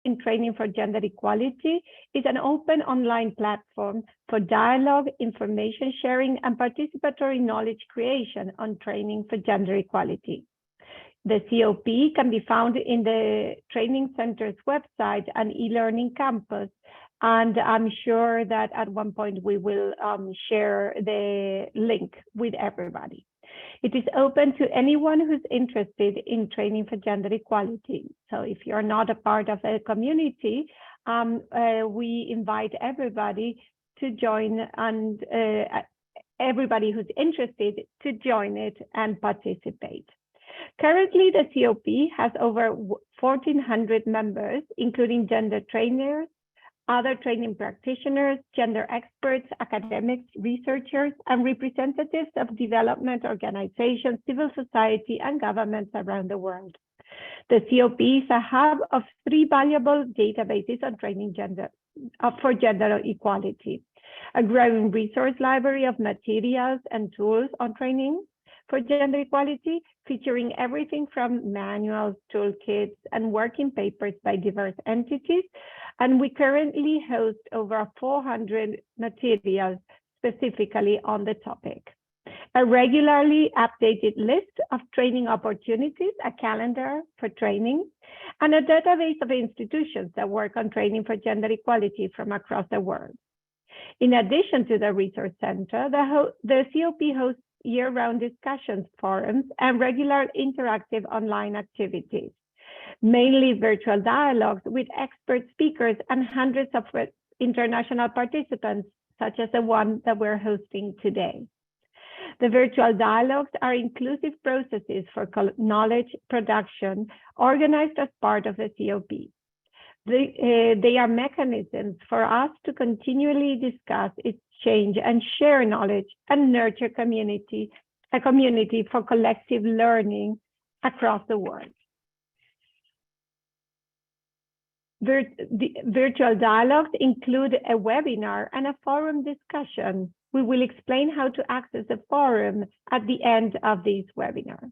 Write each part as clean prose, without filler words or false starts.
in Training for Gender Equality is an open online platform for dialogue, information sharing, and participatory knowledge creation on training for gender equality. The COP can be found in the Training Center's website and e-learning campus, and I'm sure that at one point we will share the link with everybody. It is open to anyone who's interested in training for gender equality. So if you're not a part of a community, we invite everybody to join, and everybody who's interested to join it and participate. Currently, the COP has over 1,400 members, including gender trainers, other training practitioners, gender experts, academics, researchers, and representatives of development organizations, civil society, and governments around the world. The COP is a hub of 3 valuable databases on training for gender equality, a growing resource library of materials and tools on training for gender equality, featuring everything from manuals, toolkits, and working papers by diverse entities. And we currently host over 400 materials specifically on the topic. A regularly updated list of training opportunities, a calendar for training, and a database of institutions that work on training for gender equality from across the world. In addition to the Resource Center, the COP hosts year-round discussions, forums, and regular interactive online activities, mainly virtual dialogues with expert speakers and hundreds of international participants, such as the one that we're hosting today. The virtual dialogues are inclusive processes for knowledge production organized as part of the COP. They are mechanisms for us to continually discuss, exchange, and share knowledge and nurture a community for collective learning across the world. Virtual dialogues include a webinar and a forum discussion. We will explain how to access the forum at the end of this webinar.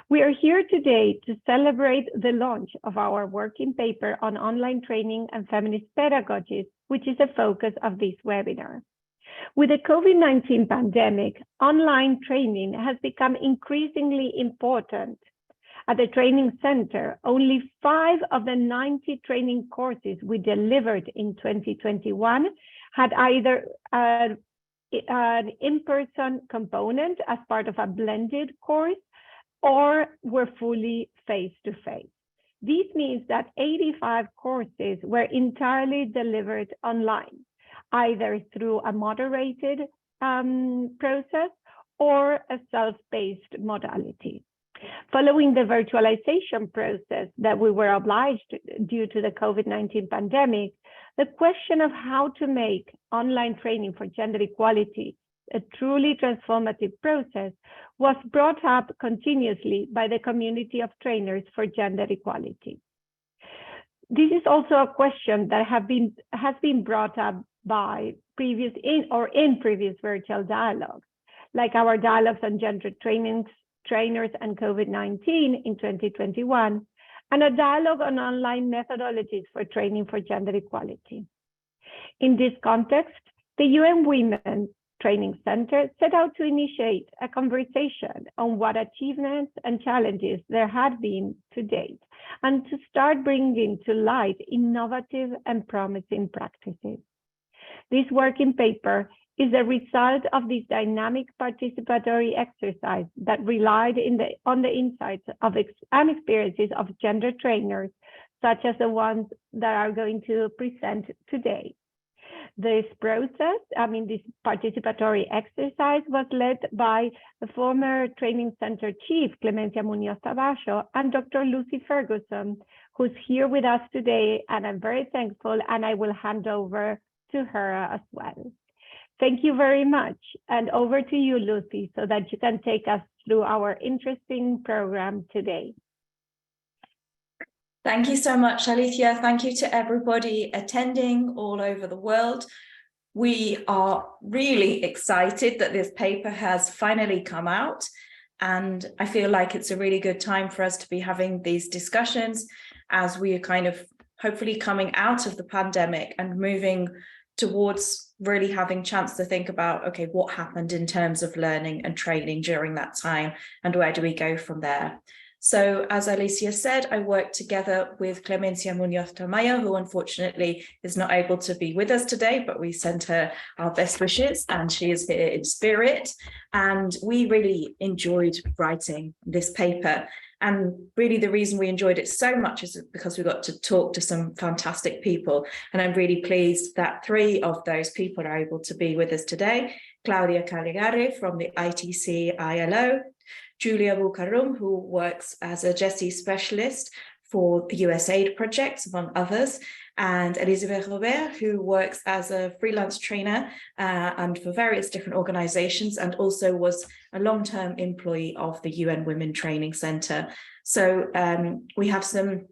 We are here today to celebrate the launch of our working paper on online training and feminist pedagogies, which is the focus of this webinar. With the COVID-19 pandemic, online training has become increasingly important. At the Training Center, only 5 of the 90 training courses we delivered in 2021 had either an in-person component as part of a blended course or were fully face-to-face. This means that 85 courses were entirely delivered online, either through a moderated process or a self-paced modality. Following the virtualization process that we were obliged due to the COVID-19 pandemic, the question of how to make online training for gender equality a truly transformative process was brought up continuously by the community of trainers for gender equality. This is also a question that has been brought up by previous virtual dialogues, like our dialogues on gender trainers and COVID-19 in 2021, and a dialogue on online methodologies for training for gender equality. In this context, the UN Women Training Center set out to initiate a conversation on what achievements and challenges there had been to date, and to start bringing to light innovative and promising practices. This working paper is a result of this dynamic participatory exercise that relied on the insights and experiences of gender trainers, such as the ones that are going to present today. This process, this participatory exercise was led by the former Training Center Chief, Clemencia Muñoz Tabacho, and Dr. Lucy Ferguson, who's here with us today, and I'm very thankful, and I will hand over to her as well. Thank you very much, and over to you, Lucy, so that you can take us through our interesting program today. Thank you so much, Alicia. Thank you to everybody attending all over the world. We are really excited that this paper has finally come out, and I feel like it's a really good time for us to be having these discussions as we are kind of hopefully coming out of the pandemic and moving towards really having chance to think about, okay, what happened in terms of learning and training during that time, and where do we go from there? So as Alicia said, I worked together with Clemencia Munoz Tamayo, who unfortunately is not able to be with us today, but we sent her our best wishes and she is here in spirit. And we really enjoyed writing this paper. And really the reason we enjoyed it so much is because we got to talk to some fantastic people. And I'm really pleased that 3 of those people are able to be with us today. Claudia Caligari from the ITC ILO, Julia Bucarum, who works as a GESI specialist for the USAID projects, among others, and Elisabeth Robert, who works as a freelance trainer and for various different organizations, and also was a long-term employee of the UN Women Training Center. So we have some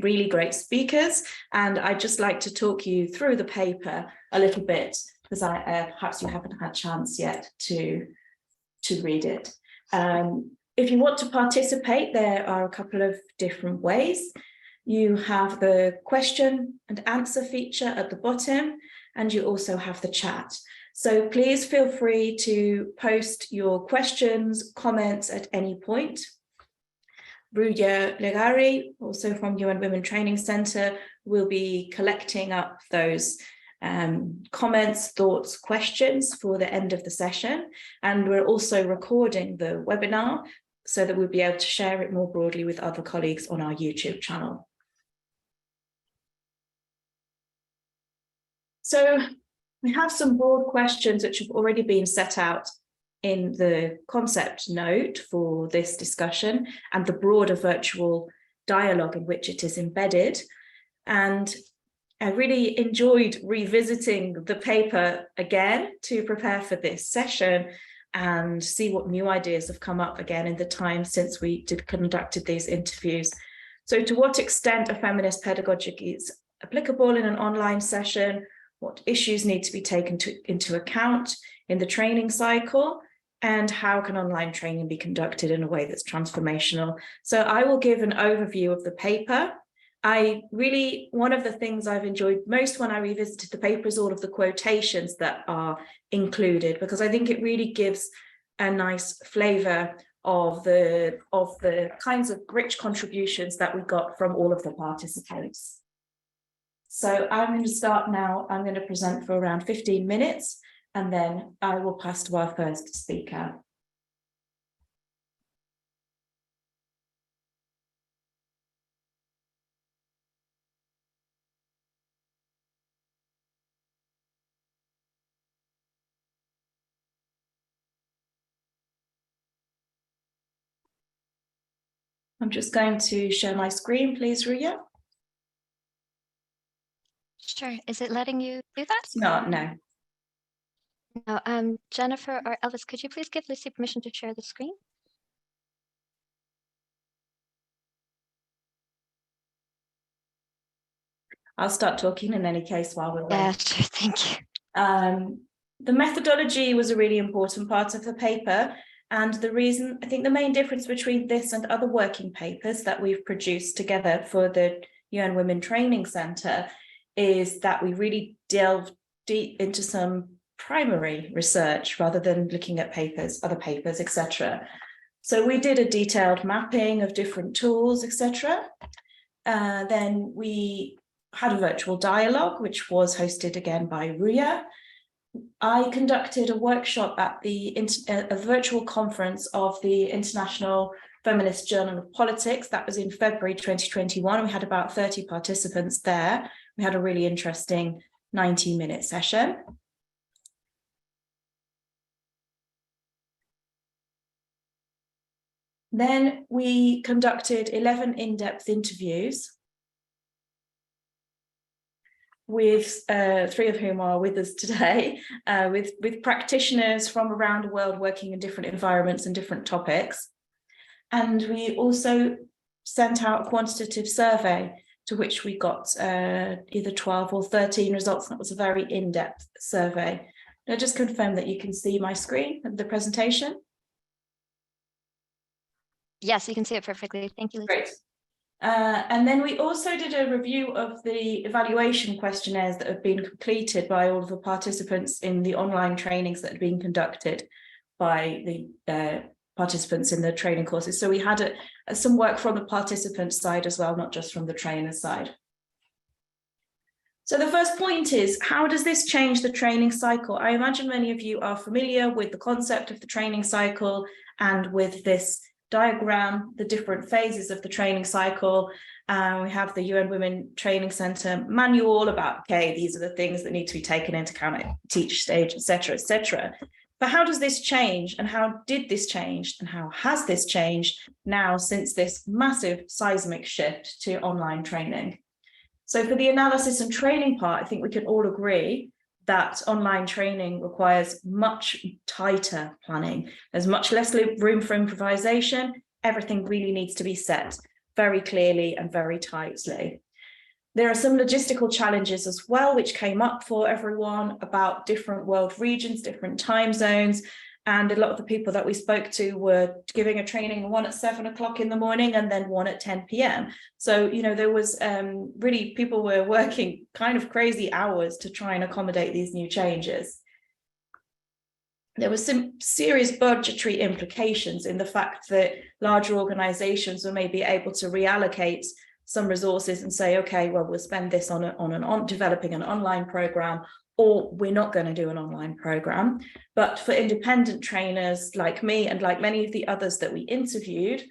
really great speakers, and I'd just like to talk you through the paper a little bit, because perhaps you haven't had a chance yet to read it. If you want to participate, there are a couple of different ways. You have the question and answer feature at the bottom, and you also have the chat. So please feel free to post your questions, comments at any point. Ruya Legari, also from UN Women Training Center, will be collecting up those comments, thoughts, questions for the end of the session. And we're also recording the webinar so that we'll be able to share it more broadly with other colleagues on our YouTube channel. So we have some broad questions which have already been set out in the concept note for this discussion and the broader virtual dialogue in which it is embedded. And I really enjoyed revisiting the paper again to prepare for this session and see what new ideas have come up again in the time since we conducted these interviews. So to what extent are feminist pedagogies applicable in an online session? What issues need to be taken into account in the training cycle? And how can online training be conducted in a way that's transformational? So I will give an overview of the paper. One of the things I've enjoyed most when I revisited the paper is all of the quotations that are included, because I think it really gives a nice flavor of the kinds of rich contributions that we got from all of the participants. So I'm going to start now. I'm going to present for around 15 minutes, and then I will pass to our first speaker. I'm just going to share my screen, please, Ruya. Sure. Is it letting you do that? No. No. Jennifer or Elvis, could you please give Lucy permission to share the screen? I'll start talking in any case while we're waiting. Yeah, sure. Thank you. The methodology was a really important part of the paper. And I think the main difference between this and other working papers that we've produced together for the UN Women Training Center is that we really delved deep into some primary research rather than looking at other papers, etc. So we did a detailed mapping of different tools, etc. Then we had a virtual dialogue, which was hosted again by Ruya. I conducted a workshop at a virtual conference of the International Feminist Journal of Politics. That was in February 2021. We had about 30 participants there. We had a really interesting 90-minute session. Then we conducted 11 in-depth interviews with 3 of whom are with us today, with practitioners from around the world working in different environments and different topics. And we also sent out a quantitative survey to which we got either 12 or 13 results. That was a very in-depth survey. I'll just confirm that you can see my screen of the presentation. Yes, you can see it perfectly. Thank you, Lisa. Great. And then we also did a review of the evaluation questionnaires that have been completed by all of the participants in the online trainings that had been conducted by the participants in the training courses. So we had some work from the participant side as well, not just from the trainer side. So the first point is, how does this change the training cycle? I imagine many of you are familiar with the concept of the training cycle and with this diagram, the different phases of the training cycle. We have the UN Women Training Centre manual about, okay, these are the things that need to be taken into account at teach stage, etc., etc. But how does this change, and how did this change, and how has this changed now since this massive seismic shift to online training? So for the analysis and training part, I think we can all agree that online training requires much tighter planning. There's much less room for improvisation. Everything really needs to be set very clearly and very tightly. There are some logistical challenges as well, which came up for everyone about different world regions, different time zones. And a lot of the people that we spoke to were giving a training, one at 7 o'clock in the morning and then one at 10 p.m. So, you know, there was really, people were working kind of crazy hours to try and accommodate these new changes. There were some serious budgetary implications in the fact that larger organizations were maybe able to reallocate some resources and say, okay, well, we'll spend this on developing an online program, or we're not going to do an online program. But for independent trainers like me and like many of the others that we interviewed,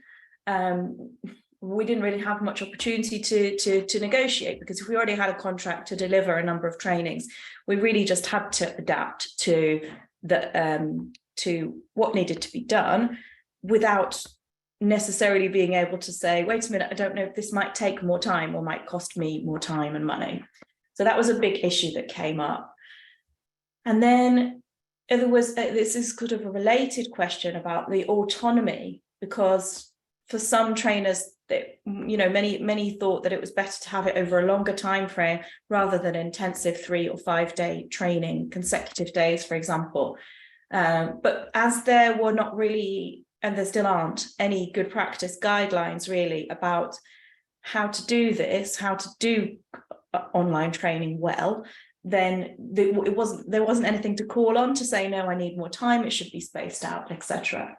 we didn't really have much opportunity to negotiate, because if we already had a contract to deliver a number of trainings, we really just had to adapt to what needed to be done without necessarily being able to say, wait a minute, I don't know if this might take more time or might cost me more time and money. So that was a big issue that came up. And then there was this is kind of a related question about the autonomy, because for some trainers, you know, many thought that it was better to have it over a longer time frame rather than intensive 3 or 5 day training, consecutive days, for example. But as there were not really, and there still aren't, any good practice guidelines really about how to do this, how to do online training well, then there wasn't anything to call on to say, no, I need more time, it should be spaced out, etc.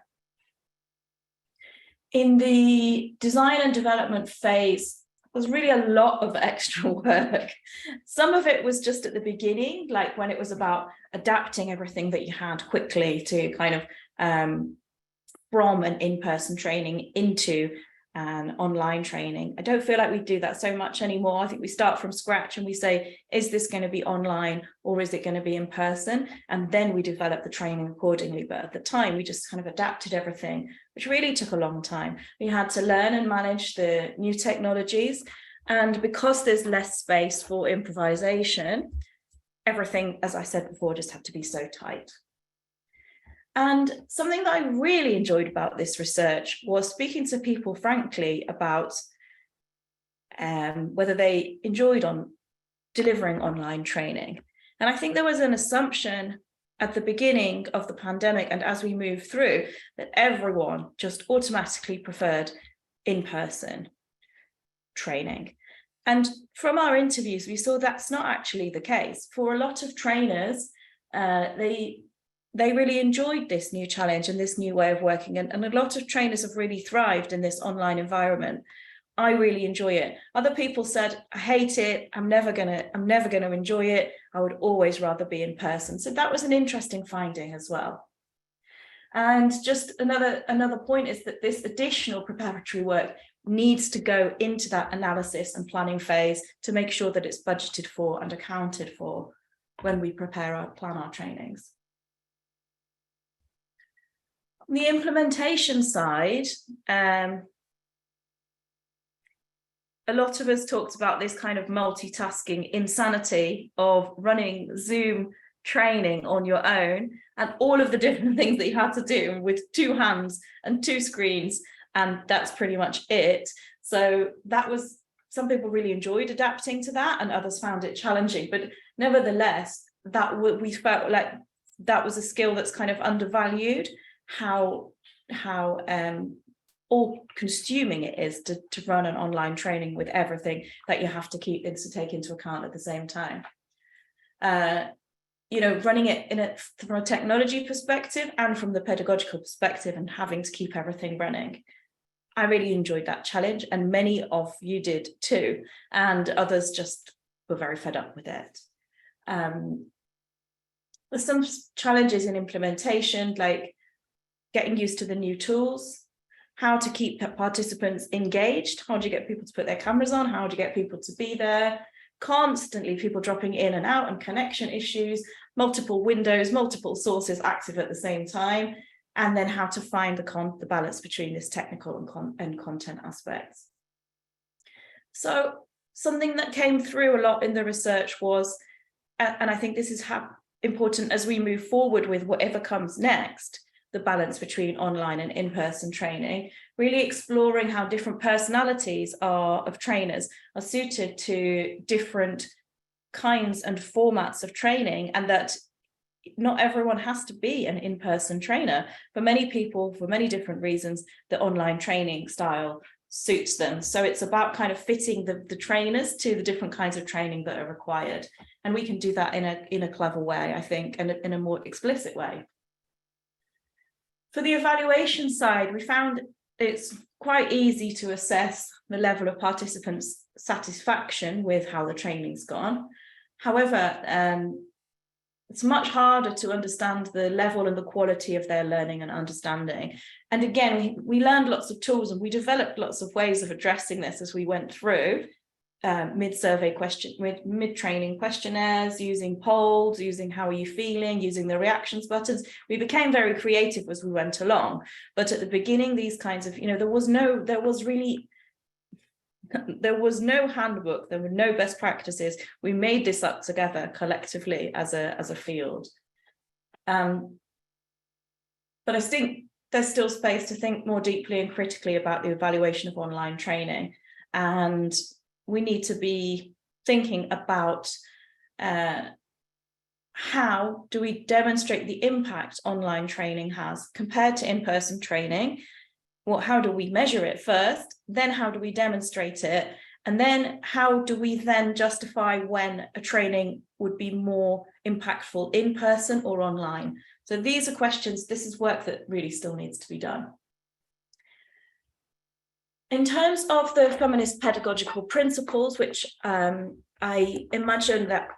In the design and development phase, there was really a lot of extra work. Some of it was just at the beginning, like when it was about adapting everything that you had quickly to kind of from an in-person training into an online training. I don't feel like we do that so much anymore. I think we start from scratch and we say, is this going to be online or is it going to be in person? And then we develop the training accordingly. But at the time, we just kind of adapted everything, which really took a long time. We had to learn and manage the new technologies. And because there's less space for improvisation, everything, as I said before, just had to be so tight. And something that I really enjoyed about this research was speaking to people, frankly, about whether they enjoyed delivering online training. And I think there was an assumption at the beginning of the pandemic, and as we move through, that everyone just automatically preferred in-person training. And from our interviews, we saw that's not actually the case. For a lot of trainers, they really enjoyed this new challenge and this new way of working. And a lot of trainers have really thrived in this online environment. I really enjoy it. Other people said, I hate it. I'm never gonna enjoy it. I would always rather be in person. So that was an interesting finding as well. And just another point is that this additional preparatory work needs to go into that analysis and planning phase to make sure that it's budgeted for and accounted for when we plan our trainings. On the implementation side, a lot of us talked about this kind of multitasking insanity of running Zoom training on your own and all of the different things that you had to do with 2 hands and 2 screens, and that's pretty much it. So that was, some people really enjoyed adapting to that and others found it challenging, but nevertheless, we felt like that was a skill that's kind of undervalued. How all-consuming it is to run an online training with everything that you have to take into account at the same time. You know, running it from a technology perspective and from the pedagogical perspective, and having to keep everything running. I really enjoyed that challenge, and many of you did too, and others just were very fed up with it. There's some challenges in implementation, like getting used to the new tools, how to keep participants engaged, how do you get people to put their cameras on, how do you get people to be there, constantly people dropping in and out, and connection issues, multiple windows, multiple sources active at the same time, and then how to find the balance between this technical and content aspects. So something that came through a lot in the research was, and I think this is important as we move forward with whatever comes next, the balance between online and in-person training, really exploring how different personalities of trainers are suited to different kinds and formats of training, and that not everyone has to be an in-person trainer. For many people, for many different reasons, the online training style suits them. So it's about kind of fitting the trainers to the different kinds of training that are required. And we can do that in a clever way, I think, and in a more explicit way. For the evaluation side, we found it's quite easy to assess the level of participants' satisfaction with how the training's gone. However, it's much harder to understand the level and the quality of their learning and understanding. And again, we learned lots of tools, and we developed lots of ways of addressing this as we went through. Mid-training questionnaires, using polls, using how are you feeling, using the reactions buttons. We became very creative as we went along. But at the beginning, these kinds of, there was no handbook, there were no best practices. We made this up together collectively as a field. But I think there's still space to think more deeply and critically about the evaluation of online training. And we need to be thinking about how do we demonstrate the impact online training has compared to in-person training. How do we measure it first? Then how do we demonstrate it? And then how do we then justify when a training would be more impactful in person or online? So these are questions, this is work that really still needs to be done. In terms of the feminist pedagogical principles, which I imagine that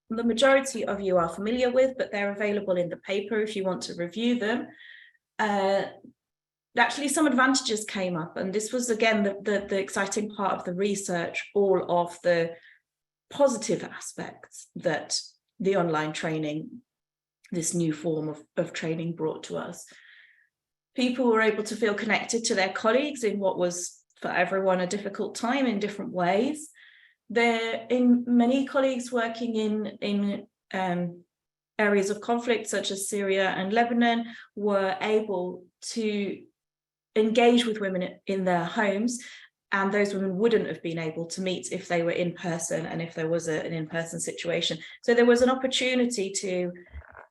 the majority of you are familiar with, but they're available in the paper if you want to review them. Actually, some advantages came up, and this was again the exciting part of the research, all of the positive aspects that the online training, this new form of training, brought to us. People were able to feel connected to their colleagues in what was for everyone a difficult time in different ways. Many colleagues working in areas of conflict such as Syria and Lebanon were able to engage with women in their homes, and those women wouldn't have been able to meet if they were in person and if there was an in-person situation. So there was an opportunity to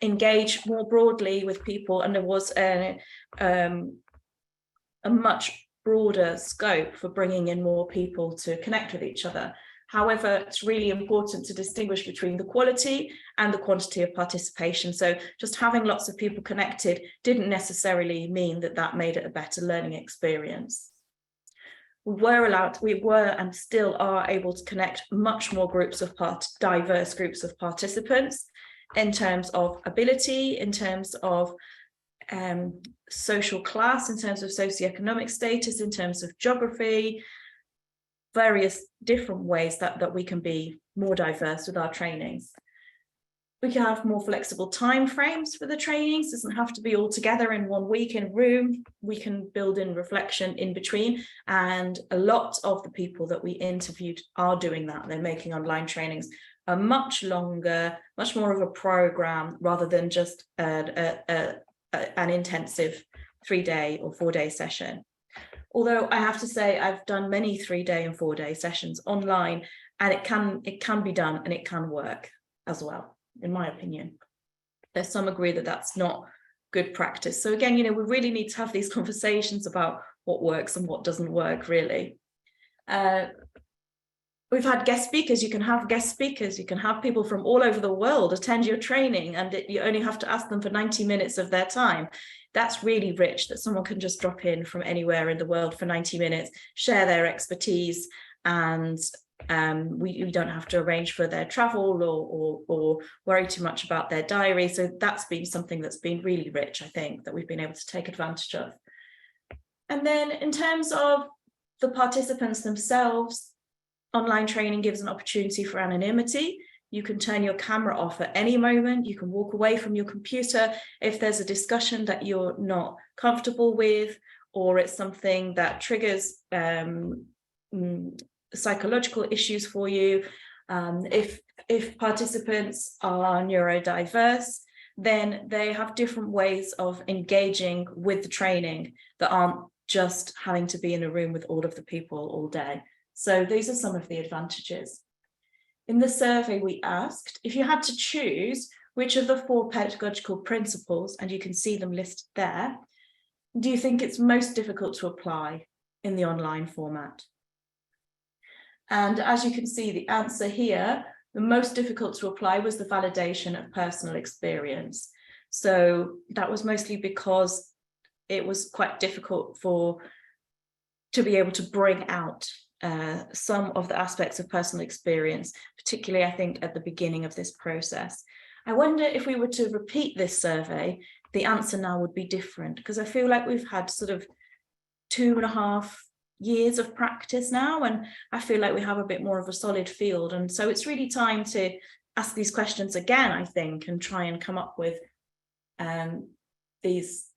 engage more broadly with people, and there was a much broader scope for bringing in more people to connect with each other. However, it's really important to distinguish between the quality and the quantity of participation. So just having lots of people connected didn't necessarily mean that made it a better learning experience. We were and still are able to connect much more diverse groups of participants in terms of ability, in terms of social class, in terms of socioeconomic status, in terms of geography, various different ways that we can be more diverse with our trainings. We can have more flexible time frames for the trainings. It doesn't have to be all together in 1 week in a room. We can build in reflection in between, and a lot of the people that we interviewed are doing that. They're making online trainings a much longer, much more of a program rather than just an intensive 3-day or 4-day session. Although I have to say I've done many 3-day and 4-day sessions online, and it can be done and it can work as well, in my opinion. There's some agree that that's not good practice. So again, we really need to have these conversations about what works and what doesn't work, really. We've had guest speakers. You can have guest speakers. You can have people from all over the world attend your training, and you only have to ask them for 90 minutes of their time. That's really rich, that someone can just drop in from anywhere in the world for 90 minutes, share their expertise, and we don't have to arrange for their travel or worry too much about their diary. So that's been something that's been really rich, I think, that we've been able to take advantage of. And then in terms of the participants themselves, online training gives an opportunity for anonymity. You can turn your camera off at any moment. You can walk away from your computer if there's a discussion that you're not comfortable with, or it's something that triggers psychological issues for you. If participants are neurodiverse, then they have different ways of engaging with the training that aren't just having to be in a room with all of the people all day. So these are some of the advantages. In the survey, we asked if you had to choose which of the 4 pedagogical principles, and you can see them listed there, do you think it's most difficult to apply in the online format? And as you can see, the answer here, the most difficult to apply was the validation of personal experience. So that was mostly because it was quite difficult to be able to bring out some of the aspects of personal experience, particularly, I think, at the beginning of this process. I wonder if we were to repeat this survey, the answer now would be different, because I feel like we've had sort of 2.5 years of practice now, and I feel like we have a bit more of a solid field. And so it's really time to ask these questions again, I think, and try and come up with these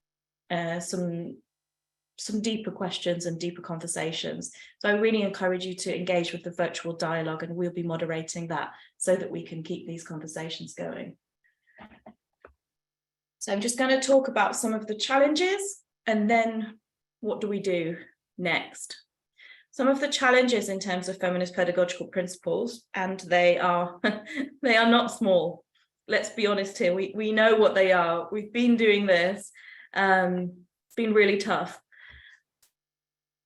some deeper questions and deeper conversations. So I really encourage you to engage with the virtual dialogue, and we'll be moderating that so that we can keep these conversations going. So I'm just going to talk about some of the challenges, and then what do we do next? Some of the challenges in terms of feminist pedagogical principles, and they are they are not small. Let's be honest here. We know what they are. We've been doing this. It's been really tough.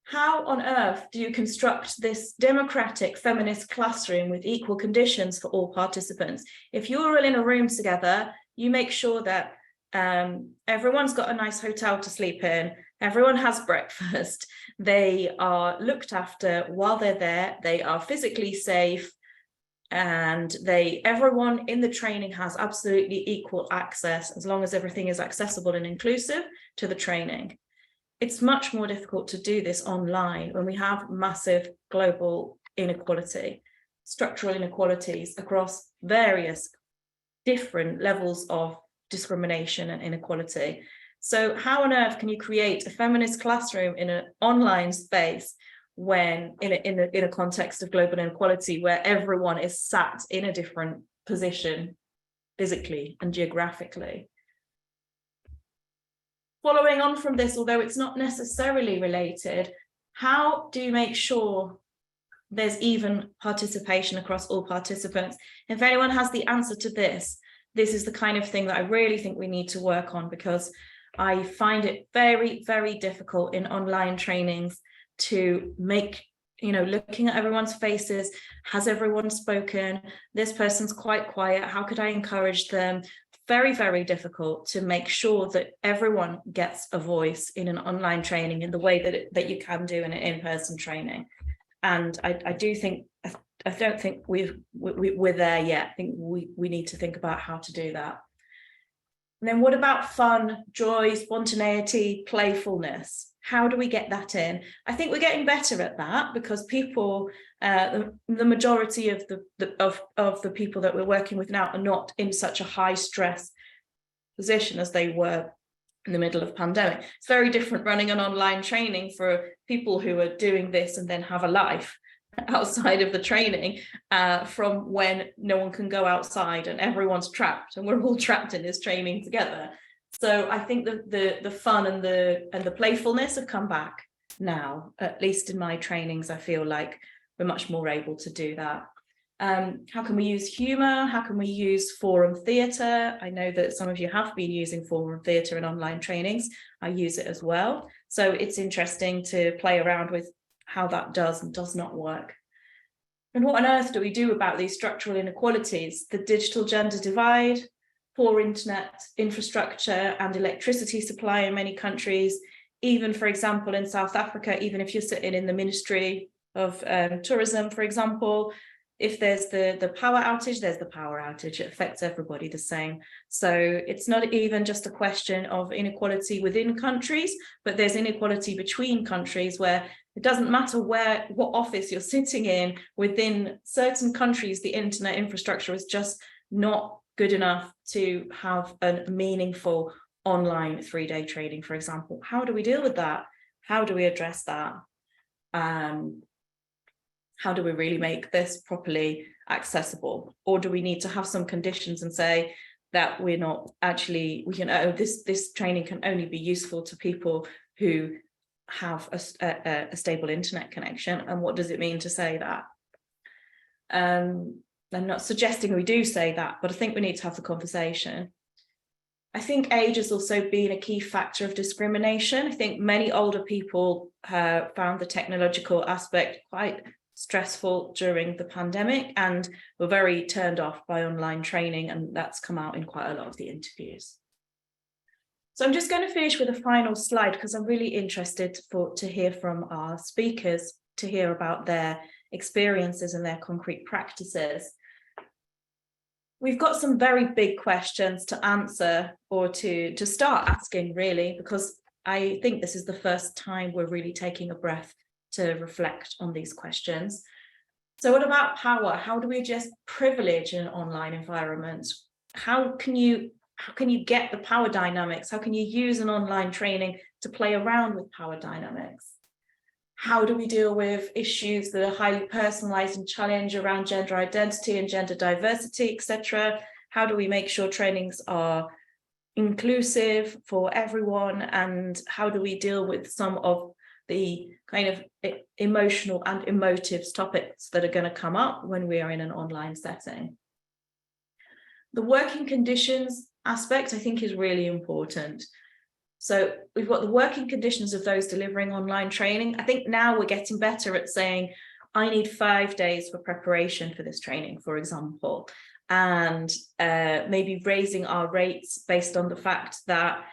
How on earth do you construct this democratic feminist classroom with equal conditions for all participants? If you're all in a room together, you make sure that everyone's got a nice hotel to sleep in, everyone has breakfast, they are looked after while they're there, they are physically safe, and everyone in the training has absolutely equal access, as long as everything is accessible and inclusive, to the training. It's much more difficult to do this online when we have massive global inequality, structural inequalities across various different levels of discrimination and inequality. So how on earth can you create a feminist classroom in an online space when in a context of global inequality where everyone is sat in a different position physically and geographically? Following on from this, although it's not necessarily related, how do you make sure there's even participation across all participants? If anyone has the answer to this is the kind of thing that I really think we need to work on, because I find it very, very difficult in online trainings to make, looking at everyone's faces, has everyone spoken? This person's quite quiet. How could I encourage them? Very, very difficult to make sure that everyone gets a voice in an online training in the way that you can do in an in-person training. And I don't think we're there yet. I think we need to think about how to do that. And then what about fun, joy, spontaneity, playfulness? How do we get that in? I think we're getting better at that, because people, the majority of the people that we're working with now are not in such a high stress position as they were in the middle of pandemic. It's very different running an online training for people who are doing this and then have a life outside of the training, from when no one can go outside and everyone's trapped, and we're all trapped in this training together. So I think the fun and the playfulness have come back now. At least in my trainings, I feel like we're much more able to do that. How can we use humor? How can we use forum theatre? I know that some of you have been using forum theatre in online trainings. I use it as well. So it's interesting to play around with how that does and does not work. And what on earth do we do about these structural inequalities? The digital gender divide, poor internet infrastructure and electricity supply in many countries. Even, for example, in South Africa, even if you're sitting in the Ministry of Tourism, for example, if there's the power outage, there's the power outage. It affects everybody the same. So it's not even just a question of inequality within countries, but there's inequality between countries where it doesn't matter what office you're sitting in. Within certain countries, the internet infrastructure is just not good enough to have a meaningful online 3-day training, for example. How do we deal with that? How do we address that? How do we really make this properly accessible? Or do we need to have some conditions and say that we're not actually, this training can only be useful to people who have a stable internet connection? And what does it mean to say that? I'm not suggesting we do say that, but I think we need to have the conversation. I think age has also been a key factor of discrimination. I think many older people found the technological aspect quite stressful during the pandemic and were very turned off by online training, and that's come out in quite a lot of the interviews. So I'm just going to finish with a final slide because I'm really interested to hear from our speakers, to hear about their experiences and their concrete practices. We've got some very big questions to answer, or to start asking, really, because I think this is the first time we're really taking a breath to reflect on these questions. So what about power? How do we adjust privilege in an online environment? How can you get the power dynamics? How can you use an online training to play around with power dynamics? How do we deal with issues that are highly personalized and challenge around gender identity and gender diversity, etc.? How do we make sure trainings are inclusive for everyone? And how do we deal with some of the kind of emotional and emotive topics that are going to come up when we are in an online setting? The working conditions aspect, I think, is really important. So we've got the working conditions of those delivering online training. I think now we're getting better at saying, I need 5 days for preparation for this training, for example, and maybe raising our rates based on the fact that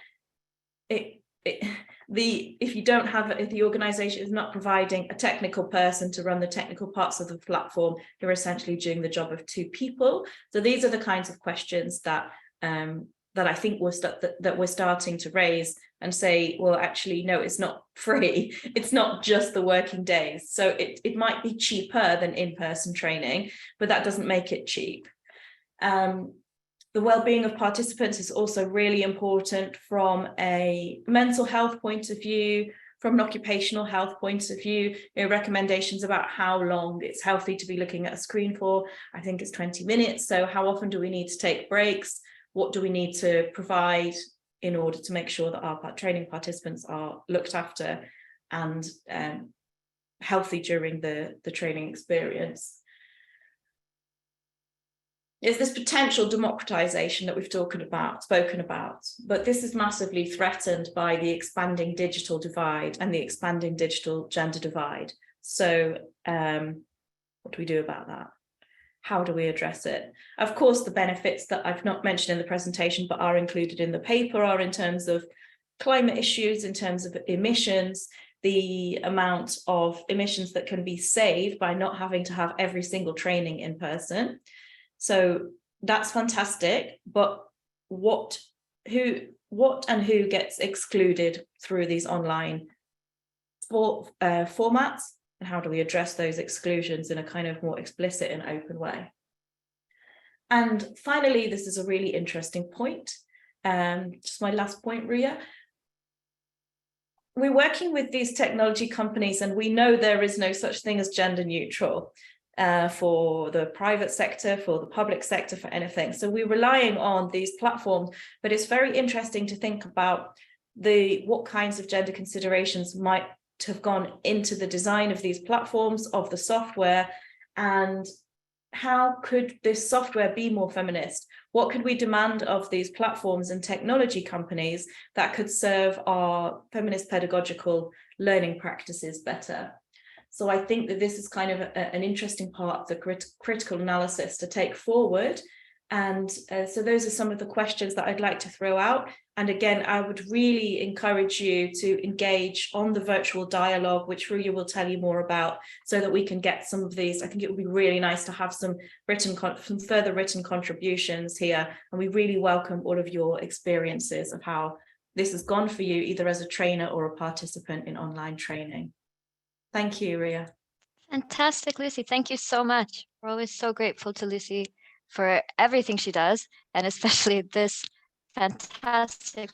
if the organization is not providing a technical person to run the technical parts of the platform, you're essentially doing the job of 2 people. So these are the kinds of questions that I think that we're starting to raise and say, well, actually, no, it's not free. It's not just the working days. So it might be cheaper than in-person training, but that doesn't make it cheap. The well-being of participants is also really important from a mental health point of view, from an occupational health point of view. Recommendations about how long it's healthy to be looking at a screen for. I think it's 20 minutes. So how often do we need to take breaks? What do we need to provide in order to make sure that our training participants are looked after and healthy during the training experience? Is this potential democratization that we've spoken about, but this is massively threatened by the expanding digital divide and the expanding digital gender divide. So what do we do about that? How do we address it? Of course, the benefits that I've not mentioned in the presentation but are included in the paper are in terms of climate issues, in terms of emissions, the amount of emissions that can be saved by not having to have every single training in person. So that's fantastic, but what and who gets excluded through these online formats, and how do we address those exclusions in a kind of more explicit and open way? And finally, this is a really interesting point, just my last point, Ria. We're working with these technology companies and we know there is no such thing as gender neutral. For the private sector, for the public sector, for anything. So we're relying on these platforms, but it's very interesting to think about what kinds of gender considerations might have gone into the design of these platforms, of the software, and how could this software be more feminist? What could we demand of these platforms and technology companies that could serve our feminist pedagogical learning practices better? So I think that this is kind of an interesting part of the critical analysis to take forward. And so those are some of the questions that I'd like to throw out. And again, I would really encourage you to engage on the virtual dialogue, which Ruya will tell you more about, so that we can get some of these. I think it would be really nice to have some further written contributions here. And we really welcome all of your experiences of how this has gone for you, either as a trainer or a participant in online training. Thank you, Ria. Fantastic, Lucy. Thank you so much. We're always so grateful to Lucy for everything she does, and especially this fantastic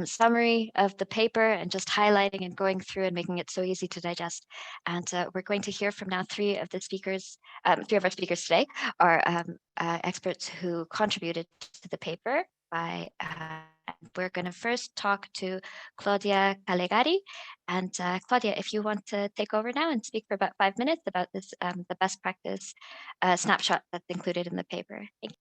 summary of the paper and just highlighting and going through and making it so easy to digest. And we're going to hear from now three of our speakers today are experts who contributed to the paper. We're going to first talk to Claudia Calegari. And Claudia, if you want to take over now and speak for about 5 minutes about this, the best practice snapshot that's included in the paper. Thank you.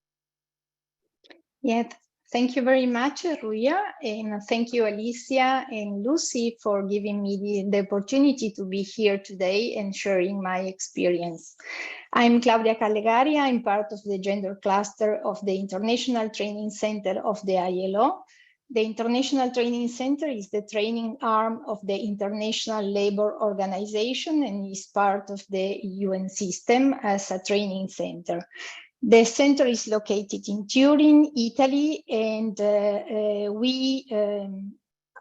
Yeah, thank you very much, Ruya, and thank you, Alicia and Lucy, for giving me the opportunity to be here today and sharing my experience. I'm Claudia Calegari. I'm part of the gender cluster of the International Training Center of the ILO. The International Training Center is the training arm of the International Labour Organization and is part of the UN system as a training center. The center is located in Turin, Italy, and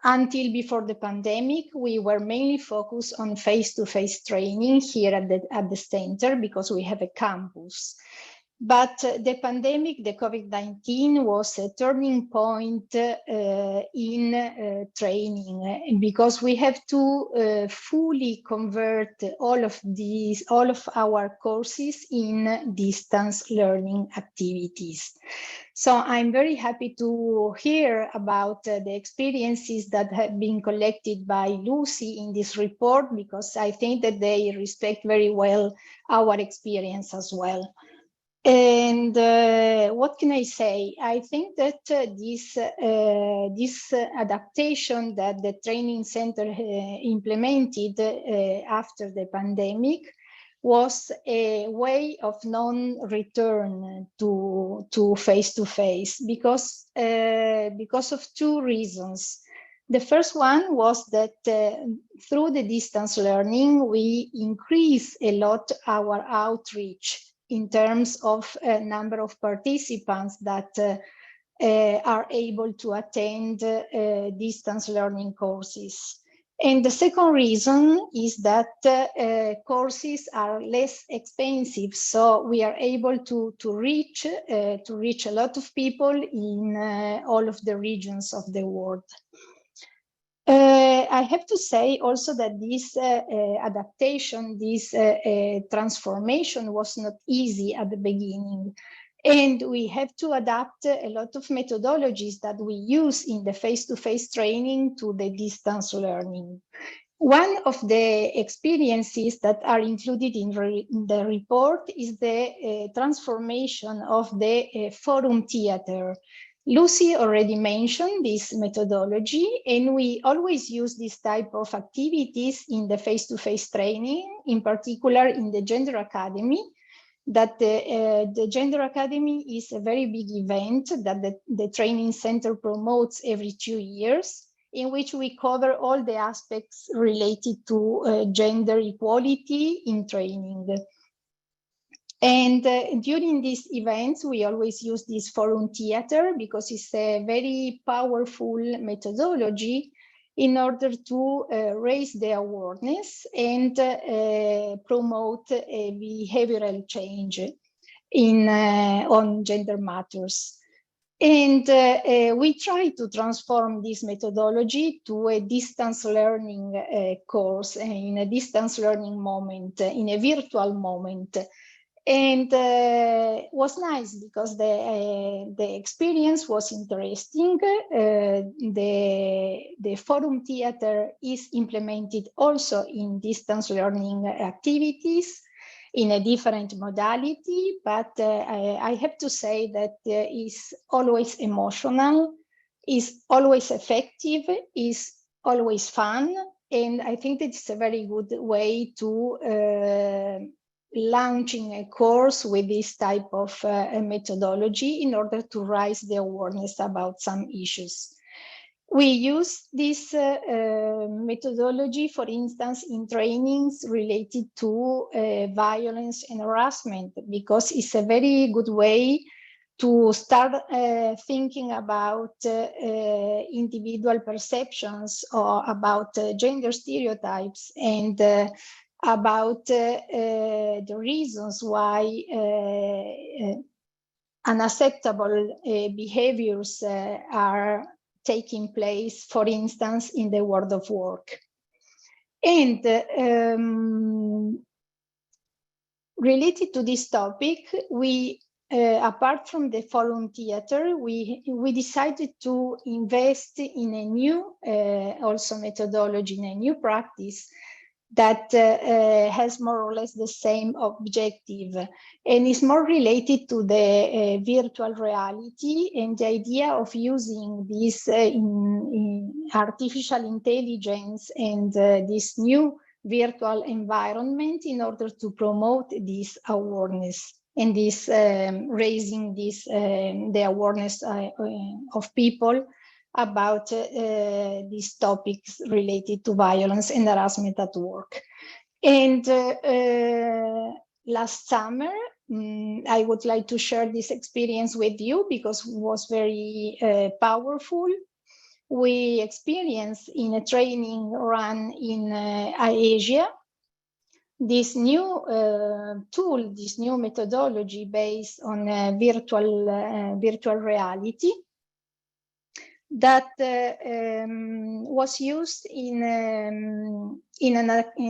until before the pandemic, we were mainly focused on face-to-face training here at the center because we have a campus. But the pandemic, the COVID-19, was a turning point in training because we have to fully convert all of our courses in distance learning activities. So I'm very happy to hear about the experiences that have been collected by Lucy in this report, because I think that they respect very well our experience as well. And what can I say? I think that this adaptation that the training center implemented after the pandemic was a way of non-return to face-to-face because of two reasons. The first one was that through the distance learning, we increase a lot our outreach in terms of number of participants that are able to attend distance learning courses. And the second reason is that courses are less expensive, so we are able to reach a lot of people in all of the regions of the world. I have to say also that this adaptation, this transformation was not easy at the beginning. And we have to adapt a lot of methodologies that we use in the face-to-face training to the distance learning. One of the experiences that are included in the report is the transformation of the forum theater. Lucy already mentioned this methodology, and we always use this type of activities in the face-to-face training, in particular in the Gender Academy, that the Gender Academy is a very big event that the training center promotes every 2 years, in which we cover all the aspects related to gender equality in training. And during these events, we always use this forum theater because it's a very powerful methodology in order to raise the awareness and promote a behavioral change on gender matters. And we try to transform this methodology to a distance learning course, in a distance learning moment, in a virtual moment. And was nice because the experience was interesting. The forum theater is implemented also in distance learning activities. in a different modality, but I have to say that is always emotional, is always effective, is always fun, and I think it's a very good way to launching a course with this type of methodology in order to raise the awareness about some issues. We use this methodology, for instance, in trainings related to violence and harassment, because it's a very good way to start thinking about individual perceptions or about gender stereotypes and about the reasons why unacceptable behaviors are taking place, for instance, in the world of work. And related to this topic, we, apart from the forum theater, we decided to invest in a new also methodology, in a new practice that has more or less the same objective and is more related to the virtual reality and the idea of using this in artificial intelligence and this new virtual environment in order to promote this awareness and this raising this the awareness of people about these topics related to violence and harassment at work. And last summer, I would like to share this experience with you because it was very powerful. We experienced in a training run in Asia, this new tool, this new methodology based on virtual reality that was used in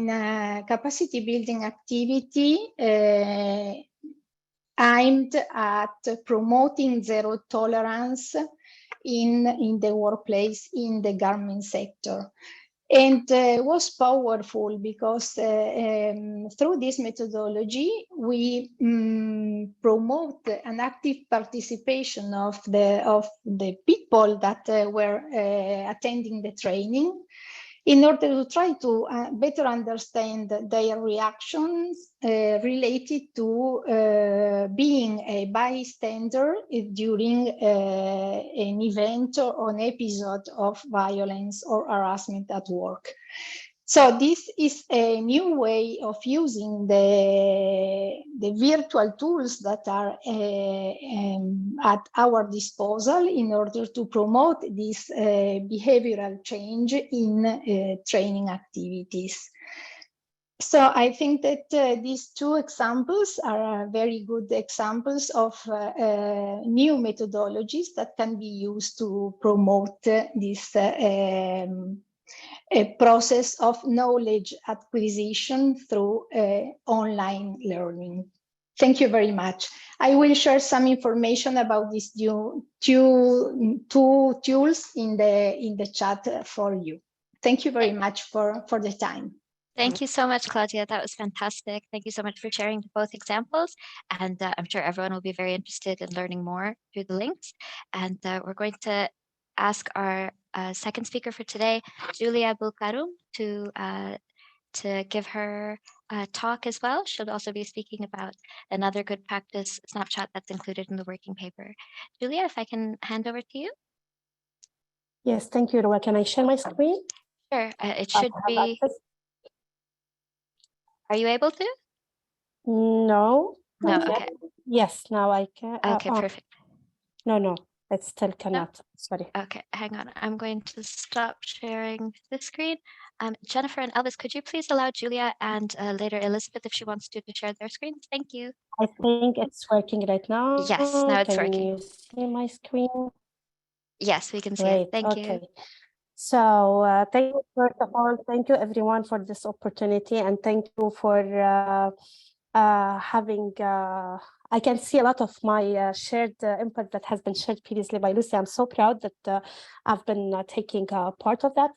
a capacity building activity aimed at promoting zero tolerance in the workplace, in the garment sector. And was powerful because through this methodology, we promote an active participation of the people that were attending the training in order to try to better understand their reactions related to being a bystander during an event or an episode of violence or harassment at work. So this is a new way of using the virtual tools that are at our disposal in order to promote this behavioral change in training activities. So I think that these two examples are very good examples of new methodologies that can be used to promote this a process of knowledge acquisition through online learning. Thank you very much. I will share some information about these two tools in the chat for you. Thank you very much for the time. Thank you so much, Claudia. That was fantastic. Thank you so much for sharing both examples. And I'm sure everyone will be very interested in learning more through the links. And we're going to ask our second speaker for today, Julia Bulkarum, to give her talk as well. She'll also be speaking about another good practice snapshot that's included in the working paper. Julia, if I can hand over to you. Yes, thank you, Roa. Can I share my screen? Sure, it should be. Access? Are you able to? No. No, okay. Yes, now I can. Okay, perfect. No, I still cannot. No? Sorry. Okay, hang on. I'm going to stop sharing the screen. Jennifer and Elvis, could you please allow Julia and later Elizabeth, if she wants to share their screens? Thank you. I think it's working right now. Yes, now it's working. Can you see my screen? Yes, we can see Great. it. Thank you. So thank you, first of all, thank you everyone for this opportunity, and thank you for having I can see a lot of my shared input that has been shared previously by Lucy. I'm so proud that I've been taking part of that.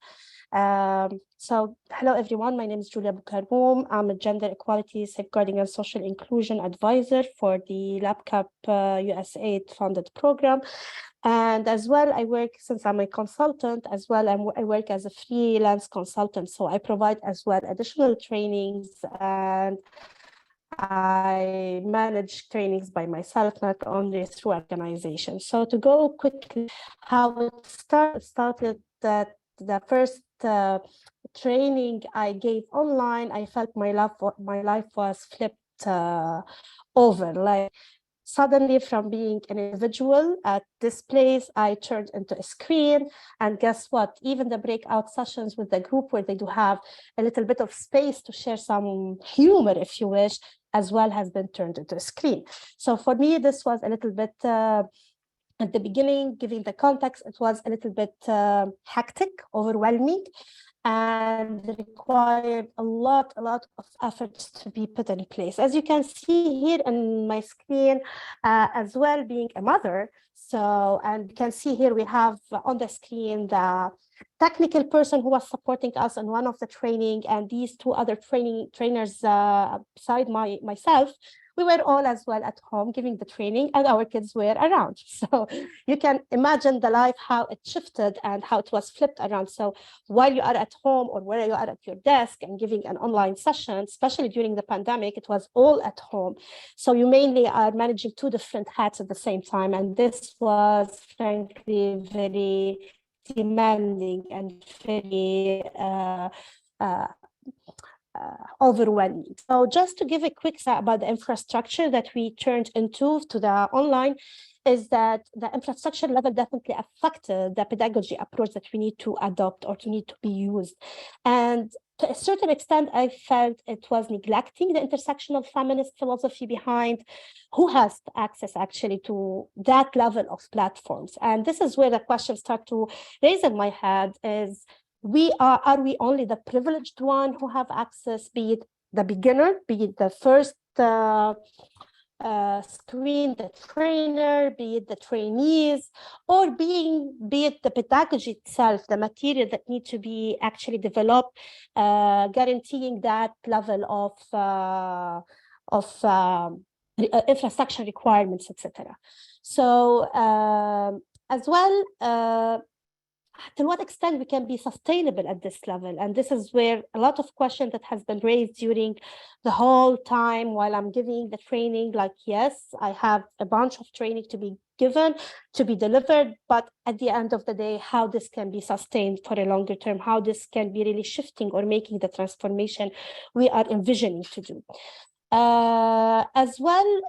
So hello everyone, my name is Julia Bukaroum. I'm a gender equality, safeguarding and social inclusion advisor for the LabCap USAID funded program. And as well, I work, since I'm a consultant as well, I work as a freelance consultant. So I provide as well additional trainings, and I manage trainings by myself, not only through organizations. So to go quickly, how it started that the first training I gave online, I felt my life was flipped over. Like suddenly, from being an individual at this place, I turned into a screen. And guess what? Even the breakout sessions with the group, where they do have a little bit of space to share some humor, if you wish, as well, has been turned into a screen. So for me, this was a little bit at the beginning, giving the context, it was a little bit hectic, overwhelming, and required a lot of efforts to be put in place. As you can see here on my screen, as well, being a mother. So, and you can see here we have on the screen the technical person who was supporting us on one of the training, and these two other trainers beside myself. We were all as well at home giving the training, and our kids were around. So you can imagine the life, how it shifted and how it was flipped around. So while you are at home or where you are at your desk and giving an online session, especially during the pandemic, it was all at home. So you mainly are managing two different hats at the same time. And this was frankly very demanding and very overwhelming. So just to give a quick thought about the infrastructure that we turned into to the online, is that the infrastructure level definitely affected the pedagogy approach that we need to adopt or to need to be used. And to a certain extent, I felt it was neglecting the intersectional feminist philosophy behind who has access actually to that level of platforms. And this is where the questions start to raise in my head is, are we only the privileged one who have access, be it the beginner, be it the first screen, the trainer, be it the trainees, or be it the pedagogy itself, the material that need to be actually developed, guaranteeing that level of infrastructure requirements, etc. So as well, to what extent we can be sustainable at this level. And this is where a lot of questions that has been raised during the whole time while I'm giving the training, like, yes, I have a bunch of training to be given, to be delivered, but at the end of the day, how this can be sustained for a longer term, how this can be really shifting or making the transformation we are envisioning to do. As well,